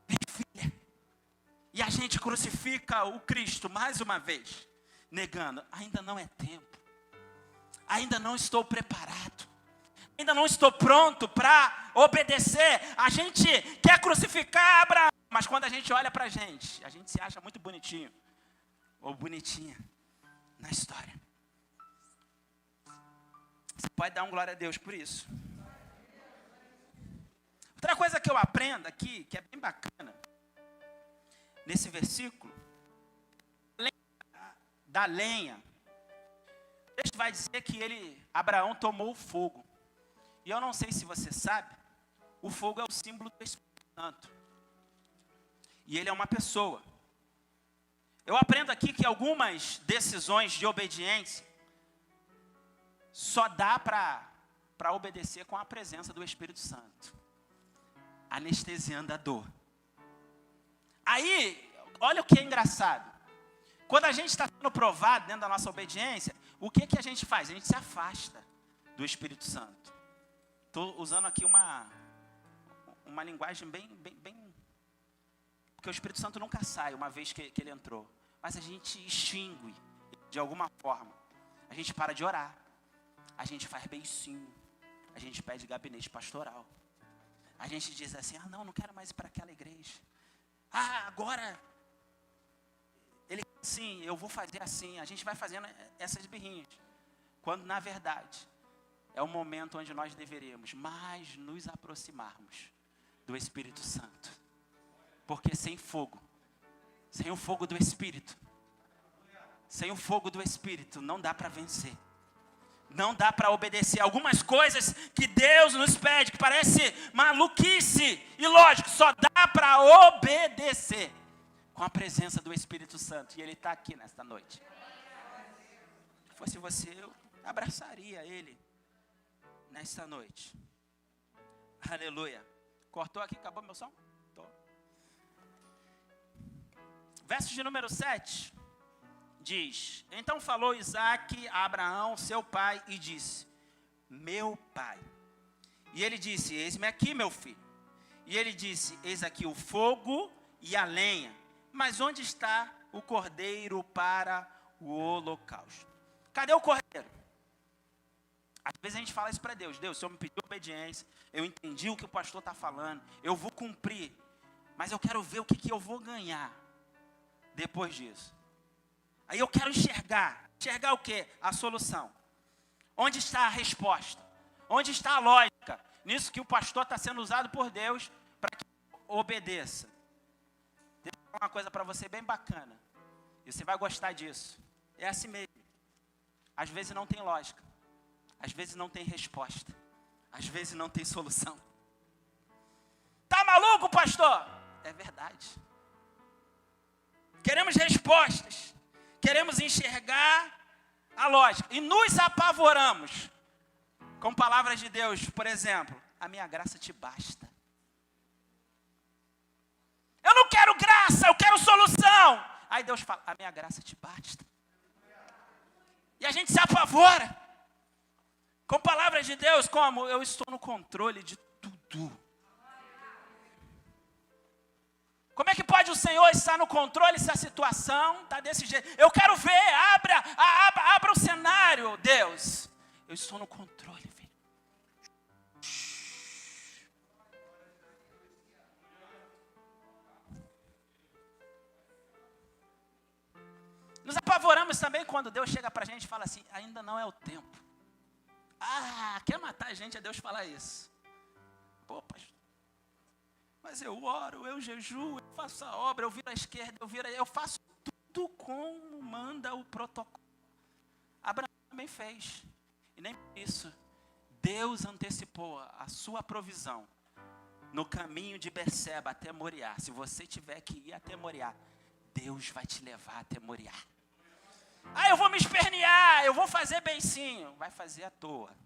vem filha. E a gente crucifica o Cristo mais uma vez, negando, ainda não é tempo, ainda não estou preparado, ainda não estou pronto para obedecer. A gente quer crucificar Abraão, mas quando a gente olha para a gente se acha muito bonitinho, ou bonitinha, na história. Você pode dar um glória a Deus por isso. Outra coisa que eu aprendo aqui, que é bem bacana, nesse versículo, da lenha, o texto vai dizer que Abraão tomou o fogo. E eu não sei se você sabe, o fogo é o símbolo do Espírito Santo. E ele é uma pessoa. Eu aprendo aqui que algumas decisões de obediência só dá para obedecer com a presença do Espírito Santo, anestesiando a dor. Aí, olha o que é engraçado. Quando a gente está sendo provado dentro da nossa obediência, o que a gente faz? A gente se afasta do Espírito Santo. Estou usando aqui uma linguagem bem... Porque o Espírito Santo nunca sai uma vez que ele entrou. Mas a gente extingue de alguma forma. A gente para de orar. A gente faz beicinho. A gente pede gabinete pastoral. A gente diz assim, não quero mais ir para aquela igreja. Agora, sim, eu vou fazer assim. A gente vai fazendo essas birrinhas. Quando, na verdade, é o momento onde nós deveríamos mais nos aproximarmos do Espírito Santo. Porque sem fogo, sem o fogo do Espírito, sem o fogo do Espírito, não dá para vencer. Não dá para obedecer algumas coisas que Deus nos pede, que parece maluquice e lógico, só dá para obedecer com a presença do Espírito Santo. E Ele está aqui nesta noite. Se fosse você, eu abraçaria Ele nesta noite. Aleluia. Cortou aqui, acabou meu som? Tô. Verso de número 7. Diz, então falou Isaque a Abraão, seu pai, e disse, meu pai. E ele disse, eis-me aqui, meu filho. E ele disse, eis aqui o fogo e a lenha, mas onde está o cordeiro para o holocausto? Cadê o cordeiro? Às vezes a gente fala isso para Deus, Deus, o Senhor me pediu obediência, eu entendi o que o pastor está falando, eu vou cumprir, mas eu quero ver o que eu vou ganhar depois disso. Aí eu quero enxergar o quê? A solução. Onde está a resposta? Onde está a lógica? Nisso que o pastor está sendo usado por Deus para que obedeça. Deixa eu falar uma coisa para você bem bacana. E você vai gostar disso. É assim mesmo. Às vezes não tem lógica. Às vezes não tem resposta. Às vezes não tem solução. Tá maluco, pastor? É verdade. Queremos respostas. Queremos enxergar a lógica. E nos apavoramos com palavras de Deus. Por exemplo, a minha graça te basta. Eu não quero graça, eu quero solução. Aí Deus fala, a minha graça te basta. E a gente se apavora com palavras de Deus, como eu estou no controle de tudo. Como é que pode o Senhor estar no controle se a situação está desse jeito? Eu quero ver, abra o cenário, Deus. Eu estou no controle, filho. Nos apavoramos também quando Deus chega para a gente e fala assim, ainda não é o tempo. Quer matar a gente é Deus falar isso. Pô, pastor. Mas eu oro, eu jejuo, eu faço a obra, eu viro à esquerda, eu faço tudo como manda o protocolo. Abraão também fez. E nem por isso, Deus antecipou a sua provisão no caminho de Berseba até Moriá. Se você tiver que ir até Moriá, Deus vai te levar até Moriá. Eu vou me espernear, eu vou fazer beicinho. Vai fazer à toa.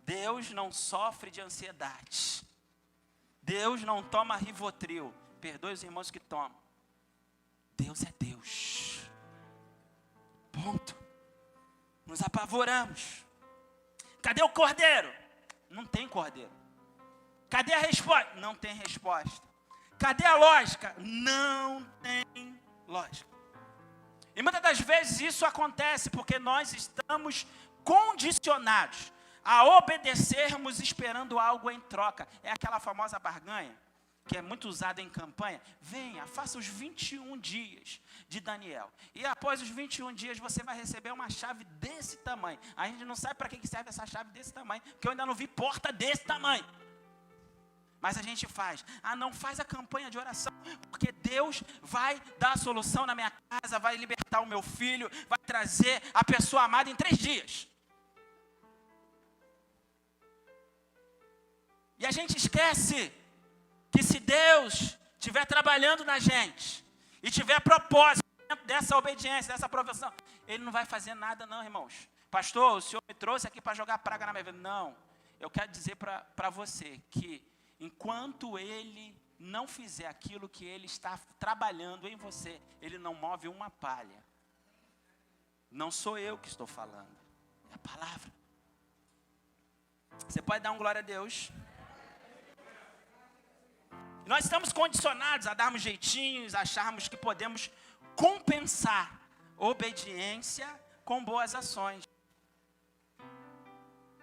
Deus não sofre de ansiedade. Deus não toma Rivotril. Perdoe os irmãos que tomam. Deus é Deus. Ponto. Nos apavoramos. Cadê o cordeiro? Não tem cordeiro. Cadê a resposta? Não tem resposta. Cadê a lógica? Não tem lógica. E muitas das vezes isso acontece porque nós estamos condicionados a obedecermos esperando algo em troca. É aquela famosa barganha, que é muito usada em campanha. Venha, faça os 21 dias de Daniel. E após os 21 dias você vai receber uma chave desse tamanho. A gente não sabe para que serve essa chave desse tamanho, porque eu ainda não vi porta desse tamanho. Mas a gente faz. Não faz a campanha de oração, porque Deus vai dar a solução na minha casa, vai libertar o meu filho, vai trazer a pessoa amada em 3 dias. E a gente esquece que se Deus estiver trabalhando na gente e tiver propósito dessa obediência, dessa aprovação, Ele não vai fazer nada não, irmãos. Pastor, o Senhor me trouxe aqui para jogar praga na minha vida. Não, eu quero dizer para você que enquanto Ele não fizer aquilo que Ele está trabalhando em você, Ele não move uma palha. Não sou eu que estou falando, é a palavra. Você pode dar um glória a Deus? Nós estamos condicionados a darmos jeitinhos, a acharmos que podemos compensar obediência com boas ações.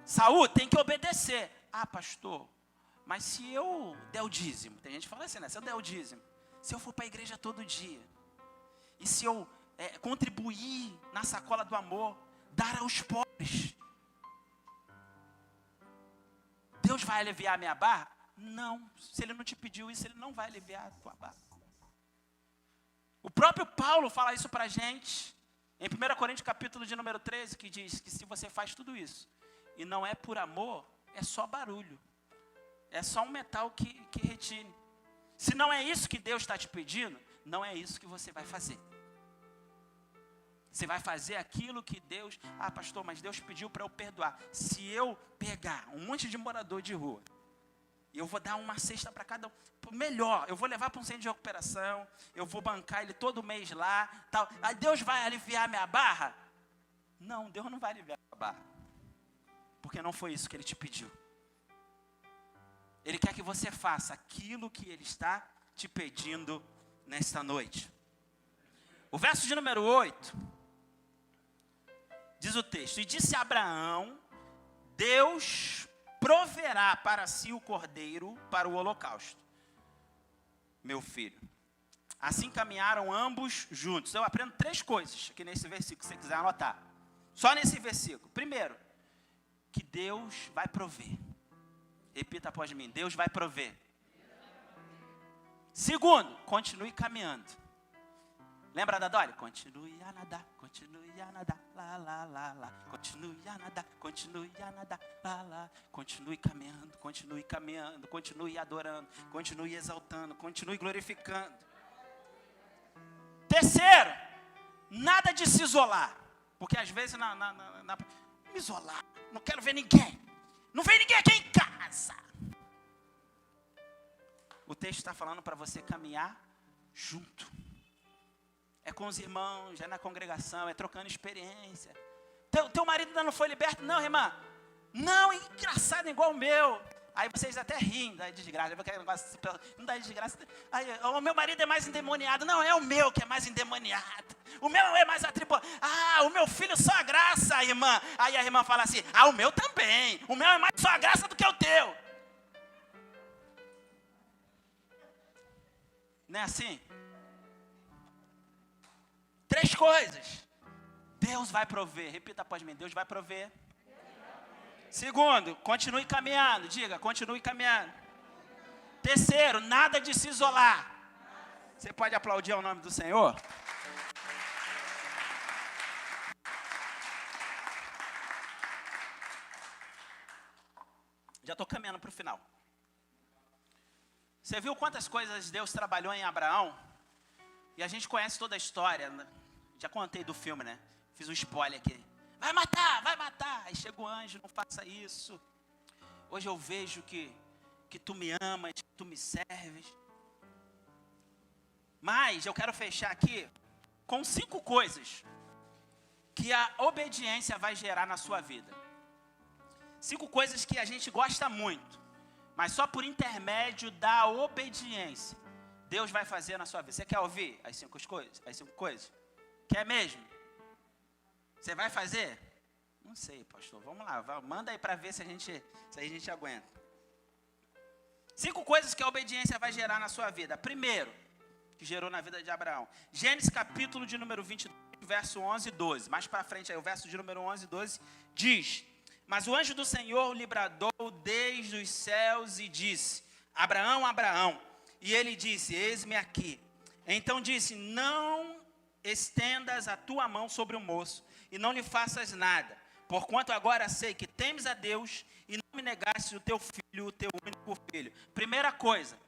Saul tem que obedecer. Pastor, mas se eu der o dízimo, tem gente que fala assim, né? Se eu der o dízimo, se eu for para a igreja todo dia, e se eu contribuir na sacola do amor, dar aos pobres, Deus vai aliviar a minha barra? Não, se Ele não te pediu isso, Ele não vai aliviar a tua barra. O próprio Paulo fala isso para a gente, em 1 Coríntios capítulo de número 13, que diz que se você faz tudo isso, e não é por amor, é só barulho, é só um metal que retine. Se não é isso que Deus está te pedindo, não é isso que você vai fazer. Você vai fazer aquilo que Deus... pastor, mas Deus pediu para eu perdoar. Se eu pegar um monte de morador de rua, e eu vou dar uma cesta para cada um. Melhor, eu vou levar para um centro de recuperação. Eu vou bancar ele todo mês lá. Tal. Aí Deus vai aliviar minha barra? Não, Deus não vai aliviar a barra. Porque não foi isso que Ele te pediu. Ele quer que você faça aquilo que Ele está te pedindo nesta noite. O verso de número 8. Diz o texto. E disse Abraão, Deus proverá para si o cordeiro para o holocausto, meu filho. Assim caminharam ambos juntos. Eu aprendo 3 coisas aqui nesse versículo, se você quiser anotar. Só nesse versículo. Primeiro, que Deus vai prover. Repita após mim, Deus vai prover. Segundo, continue caminhando. Lembra da Dolly? Continue a nadar, lá, lá, lá, lá. Continue a nadar, lá, lá. Continue caminhando, continue adorando, continue exaltando, continue glorificando. Terceiro, nada de se isolar. Porque às vezes, me isolar, não quero ver ninguém. Não vem ninguém aqui em casa. O texto está falando para você caminhar junto. É com os irmãos, é na congregação, é trocando experiência. Teu marido ainda não foi liberto? Não, irmã. Não, engraçado igual o meu. Aí vocês até riem da desgraça. Não dá desgraça. Aí, o meu marido é mais endemoniado. Não, é o meu que é mais endemoniado. O meu é mais atribulado. O meu filho só a graça, irmã. Aí a irmã fala assim, o meu também. O meu é mais só a graça do que o teu. Não é assim? 3 coisas. Deus vai prover. Repita após mim. Deus vai prover. Segundo, continue caminhando. Diga, continue caminhando. Terceiro, nada de se isolar. Você pode aplaudir ao nome do Senhor? Já estou caminhando para o final. Você viu quantas coisas Deus trabalhou em Abraão? E a gente conhece toda a história. Já contei do filme, né? Fiz um spoiler aqui. Vai matar, vai matar. Aí chega o anjo, não faça isso. Hoje eu vejo que tu me amas, que tu me serves. Mas eu quero fechar aqui com 5 coisas que a obediência vai gerar na sua vida. 5 coisas que a gente gosta muito, mas só por intermédio da obediência Deus vai fazer na sua vida. Você quer ouvir as 5 coisas? As 5 coisas? Quer mesmo? Você vai fazer? Não sei, pastor. Vamos lá, manda aí para ver se a gente aguenta. 5 coisas que a obediência vai gerar na sua vida. Primeiro, que gerou na vida de Abraão. Gênesis capítulo de número 22, verso 11 e 12. Mais para frente aí, o verso de número 11 e 12 diz: mas o anjo do Senhor lhe bradou desde os céus e disse: Abraão, Abraão. E ele disse: eis-me aqui. Então disse: não estendas a tua mão sobre o moço e não lhe faças nada, porquanto agora sei que temes a Deus e não me negaste o teu filho, o teu único filho. Primeira coisa,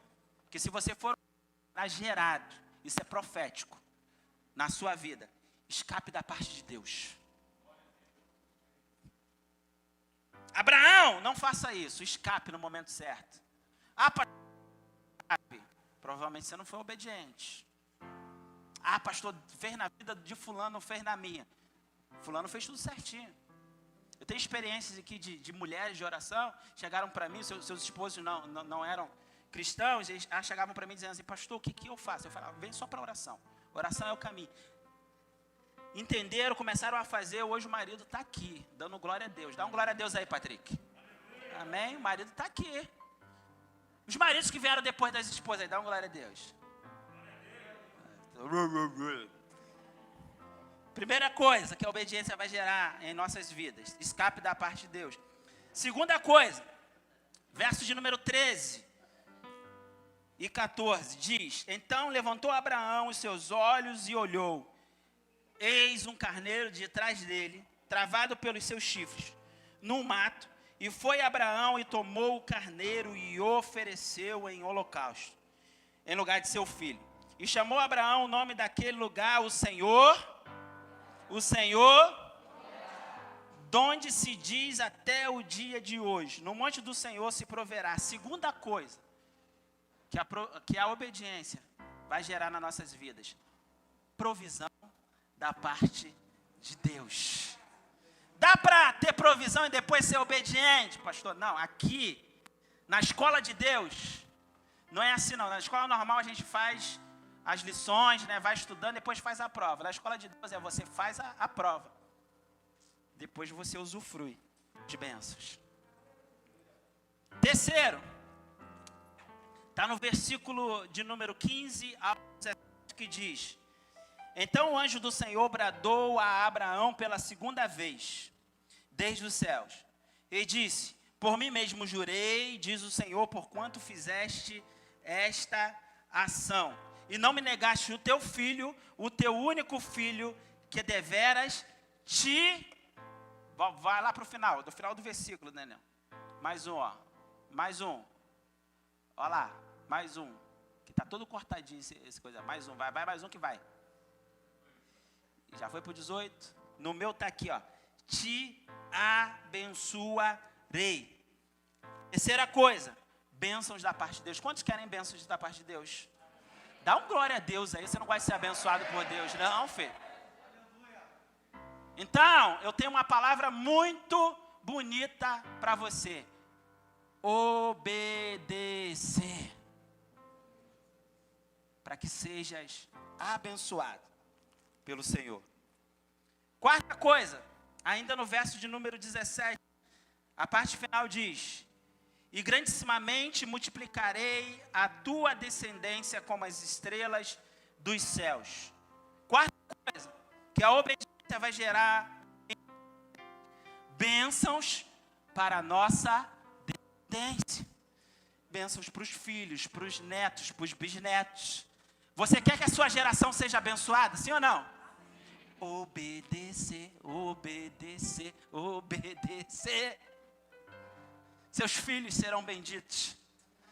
que se você for gerado, isso é profético na sua vida, escape da parte de Deus. Abraão, não faça isso, escape no momento certo. Provavelmente você não foi obediente. Pastor, fez na vida de fulano, não fez na minha. Fulano fez tudo certinho. Eu tenho experiências aqui de mulheres de oração, chegaram para mim, seus esposos não eram cristãos, eles chegavam para mim dizendo assim: pastor, o que eu faço? Eu falava: vem só para oração. Oração é o caminho. Entenderam, começaram a fazer. Hoje o marido está aqui, dando glória a Deus. Dá um glória a Deus aí, Patrick. Amém? O marido está aqui. Os maridos que vieram depois das esposas aí, dá um glória a Deus. Primeira coisa que a obediência vai gerar em nossas vidas: escape da parte de Deus. Segunda coisa, verso de número 13 e 14, diz: então levantou Abraão os seus olhos e olhou. Eis um carneiro de trás dele, travado pelos seus chifres, no mato. E foi Abraão e tomou o carneiro e ofereceu em holocausto, em lugar de seu filho. E chamou Abraão o nome daquele lugar, o Senhor, donde se diz até o dia de hoje: no monte do Senhor se proverá. Segunda coisa que a obediência vai gerar nas nossas vidas: provisão da parte de Deus. Dá para ter provisão e depois ser obediente, pastor? Não, aqui, na escola de Deus, não é assim não. Na escola normal a gente faz as lições, né, vai estudando, depois faz a prova. Na escola de Deus você faz a prova. Depois você usufrui de bênçãos. Terceiro, está no versículo de número 15 ao 17, que diz: então o anjo do Senhor bradou a Abraão pela segunda vez, desde os céus, e disse: por mim mesmo jurei, diz o Senhor, porquanto fizeste esta ação, e não me negaste o teu filho, o teu único filho, que deveras te... Vai lá para o final, do final do versículo, Daniel. Mais um, ó. Mais um. Olha lá, mais um. Que está todo cortadinho esse coisa. Mais um, vai mais um que vai. Já foi para o 18. No meu está aqui, ó: te abençoarei. Terceira coisa: bênçãos da parte de Deus. Quantos querem bênçãos da parte de Deus? Dá um glória a Deus aí. Você não vai ser abençoado por Deus, não, filho? Então, eu tenho uma palavra muito bonita para você: obedecer, para que sejas abençoado pelo Senhor. Quarta coisa, ainda no verso de número 17, a parte final diz: e grandissimamente multiplicarei a tua descendência como as estrelas dos céus. Quarta coisa que a obediência vai gerar: bênçãos para a nossa descendência. Bênçãos para os filhos, para os netos, para os bisnetos. Você quer que a sua geração seja abençoada, sim ou não? Obedecer, obedecer, obedecer. Seus filhos serão benditos,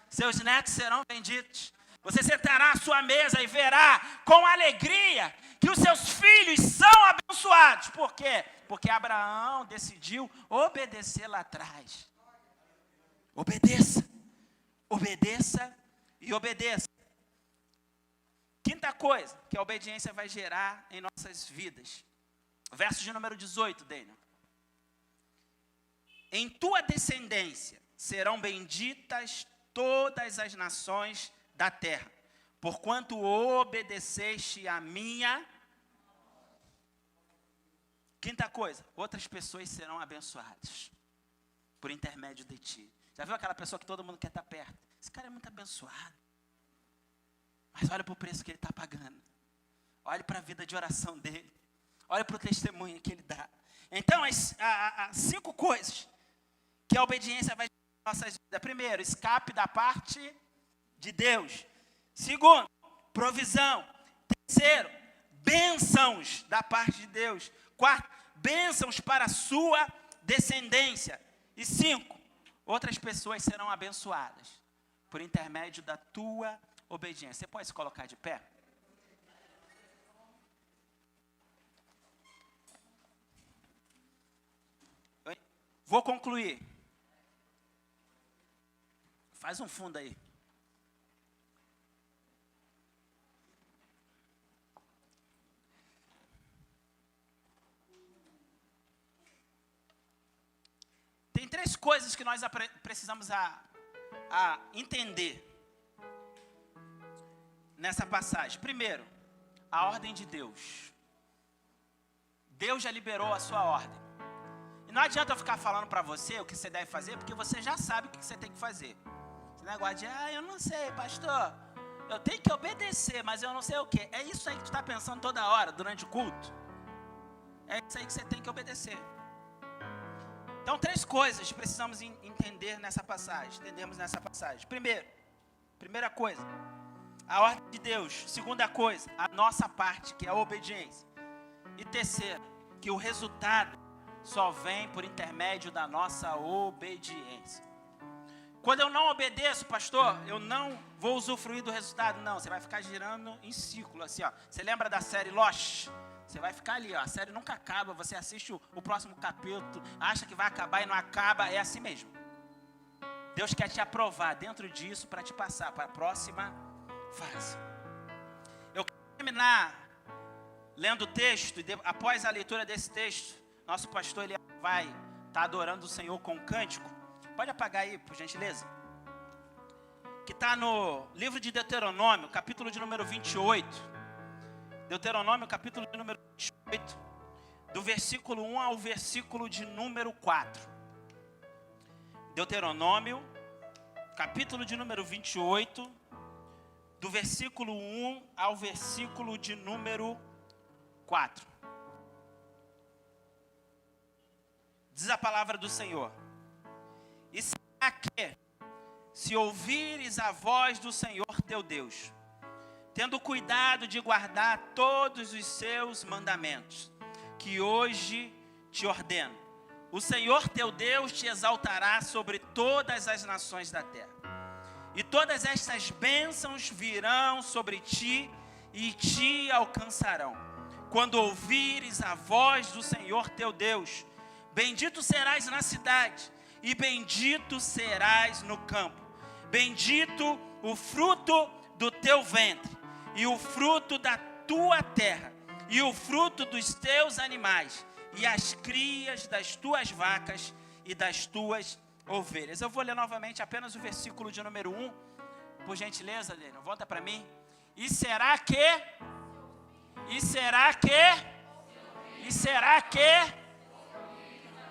seus netos serão benditos. Você sentará à sua mesa e verá com alegria que os seus filhos são abençoados. Por quê? Porque Abraão decidiu obedecer lá atrás. Obedeça. Obedeça e obedeça. Quinta coisa que a obediência vai gerar em nossas vidas. Verso de número 18, Daniel. Em tua descendência serão benditas todas as nações da terra, porquanto obedeceste a minha. Quinta coisa, outras pessoas serão abençoadas por intermédio de ti. Já viu aquela pessoa que todo mundo quer estar perto? Esse cara é muito abençoado. Mas olha para o preço que ele está pagando. Olhe para a vida de oração dele. Olha para o testemunho que ele dá. Então, as 5 coisas que a obediência vai gerar em nossas vidas. Primeiro, escape da parte de Deus. Segundo, provisão. Terceiro, bênçãos da parte de Deus. Quarto, bênçãos para a sua descendência. E 5, outras pessoas serão abençoadas por intermédio da tua obediência. Você pode se colocar de pé? Vou concluir. Faz um fundo aí. Tem 3 coisas que nós precisamos entender nessa passagem. Primeiro, a ordem de Deus. Deus já liberou a sua ordem. E não adianta eu ficar falando para você o que você deve fazer, porque você já sabe o que você tem que fazer. Esse negócio de, eu não sei, pastor, eu tenho que obedecer, mas eu não sei o quê. É isso aí que tu está pensando toda hora, durante o culto. É isso aí que você tem que obedecer. Então, 3 coisas precisamos entender nessa passagem. Entendemos nessa passagem. Primeira coisa, a ordem de Deus. Segunda coisa, a nossa parte, que é a obediência. E terceira, que o resultado só vem por intermédio da nossa obediência. Quando eu não obedeço, pastor, eu não vou usufruir do resultado. Não, você vai ficar girando em círculo, assim, ó. Você lembra da série Lost? Você vai ficar ali, ó. A série nunca acaba. Você assiste o próximo capítulo, acha que vai acabar e não acaba. É assim mesmo. Deus quer te aprovar dentro disso para te passar para a próxima fase. Eu quero terminar lendo o texto, e após a leitura desse texto, nosso pastor ele vai estar adorando o Senhor com um cântico. Pode apagar aí, por gentileza. Que está no livro de Deuteronômio, capítulo de número 28. Deuteronômio, capítulo de número 28, do versículo 1 ao versículo de número 4. Deuteronômio, capítulo de número 28, do versículo 1 ao versículo de número 4. Diz a palavra do Senhor: e será que, se ouvires a voz do Senhor teu Deus, tendo cuidado de guardar todos os seus mandamentos, que hoje te ordeno, o Senhor teu Deus te exaltará sobre todas as nações da terra. E todas estas bênçãos virão sobre ti e te alcançarão, quando ouvires a voz do Senhor teu Deus. Bendito serás na cidade, e bendito serás no campo. Bendito o fruto do teu ventre, e o fruto da tua terra, e o fruto dos teus animais, e as crias das tuas vacas e das tuas ovelhas. Eu vou ler novamente apenas o versículo de número 1, por gentileza, Daniel, volta para mim. E será que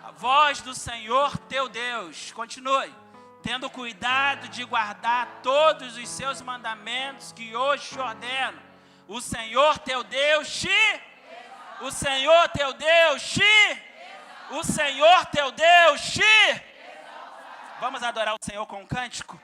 a voz do Senhor teu Deus, continue, tendo cuidado de guardar todos os seus mandamentos que hoje te ordeno, o Senhor teu Deus te Vamos adorar o Senhor com um cântico?